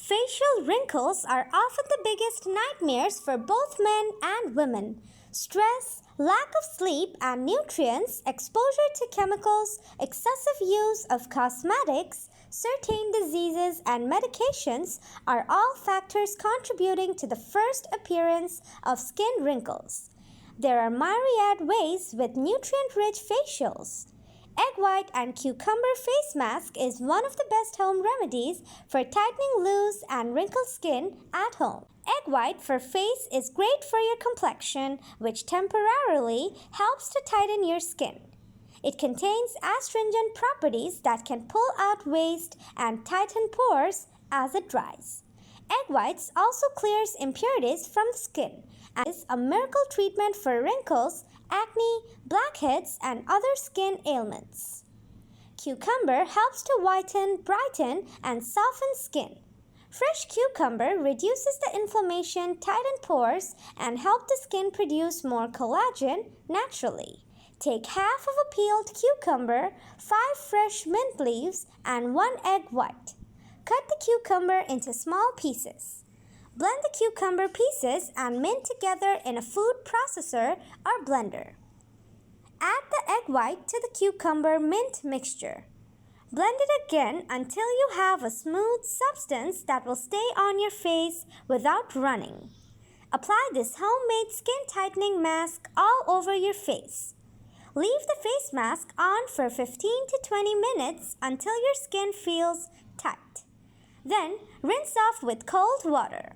Facial wrinkles are often the biggest nightmares for both men and women. Stress, lack of sleep and nutrients, exposure to chemicals, excessive use of cosmetics, certain diseases, and medications are all factors contributing to the first appearance of skin wrinkles. There are myriad ways with nutrient-rich facials. Egg white and cucumber face mask is one of the best home remedies for tightening loose and wrinkled skin at home. Egg white for face is great for your complexion, which temporarily helps to tighten your skin. It contains astringent properties that can pull out waste and tighten pores as it dries. Egg whites also clears impurities from the skin and is a miracle treatment for wrinkles, acne, blackheads, and other skin ailments. Cucumber helps to whiten, brighten, and soften skin. Fresh cucumber reduces the inflammation, tighten pores, and help the skin produce more collagen naturally. Take half of a peeled cucumber, 5 fresh mint leaves, and 1 egg white. Cut the cucumber into small pieces. Blend the cucumber pieces and mint together in a food processor or blender. Add the egg white to the cucumber mint mixture. Blend it again until you have a smooth substance that will stay on your face without running. Apply this homemade skin tightening mask all over your face. Leave the face mask on for 15 to 20 minutes until your skin feels tight. Then rinse off with cold water.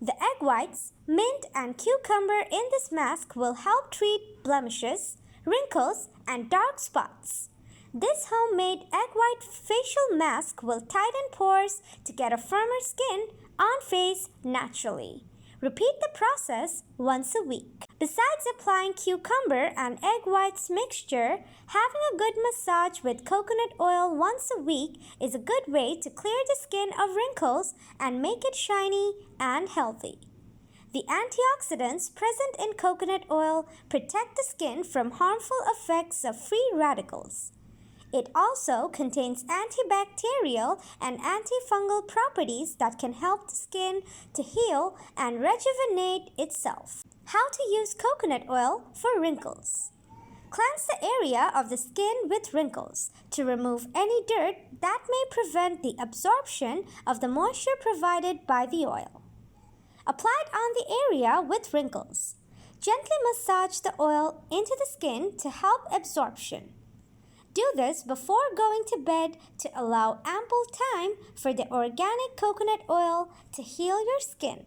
The egg whites, mint, and cucumber in this mask will help treat blemishes, wrinkles, and dark spots. This homemade egg white facial mask will tighten pores to get a firmer skin on face naturally. Repeat the process once a week. Besides applying cucumber and egg whites mixture, having a good massage with coconut oil once a week is a good way to clear the skin of wrinkles and make it shiny and healthy. The antioxidants present in coconut oil protect the skin from harmful effects of free radicals. It also contains antibacterial and antifungal properties that can help the skin to heal and rejuvenate itself. How to use coconut oil for wrinkles. Cleanse the area of the skin with wrinkles to remove any dirt that may prevent the absorption of the moisture provided by the oil. Apply it on the area with wrinkles. Gently massage the oil into the skin to help absorption. Do this before going to bed to allow ample time for the organic coconut oil to heal your skin.